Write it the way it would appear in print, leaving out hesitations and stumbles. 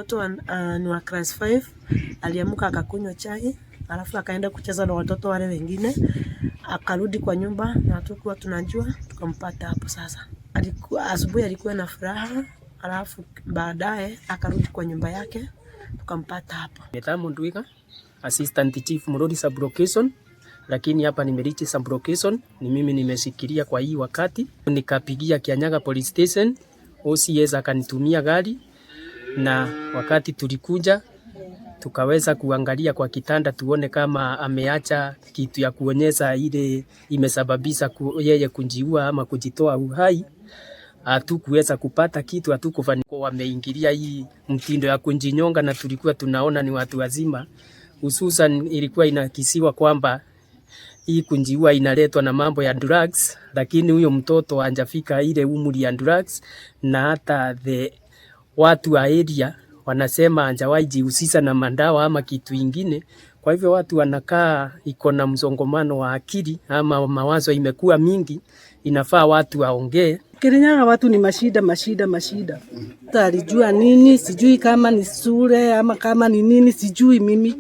mtoto ni wa class 5, aliamka akakunywa chai, alafu akaenda kucheza na watoto wale wengine, akarudi kwa nyumba na tukuwa tunajua, tukampata hapo sasa. Asubuhi alikuwa na furaha, alafu baadaye akarudi kwa nyumba yake, tukampata hapo. Metamu Ndwiga, Assistant Chief Murori Sub-Location, lakini hapa nimerichi Sub-Location, ni mimi nimeshikilia kwa hii wakati. Nikapigia Kianyaga Police Station, OCS akanitumia gari, na wakati tulikuja tukaweza kuangalia kwa kitanda tuone kama ameacha kitu ya kuonyesha ile imesababisha yeye kujiua ama kujitoa uhai. Hatukuweza kupata kitu, hatukufanikiwa. Wameingilia hii mtindo ya kujinyonga na tulikuwa tunaona ni watu wazima. Hususan ilikuwa inakisiwa kwamba hii kujiua inaletwa na mambo ya drugs, lakini huyo mtoto hajafika ile umri ya drugs, na hata watu wa area wanasema hajawahi jihusisha na madawa ama kitu ingine. Kwa hivyo watu wanakaa iko na msongamano wa akili ama mawazo imekuwa mingi, inafaa watu waongee. Kirinyaga watu ni mashida. Alijua nini, sijui kama ni sure ama kama ni nini, sijui mimi.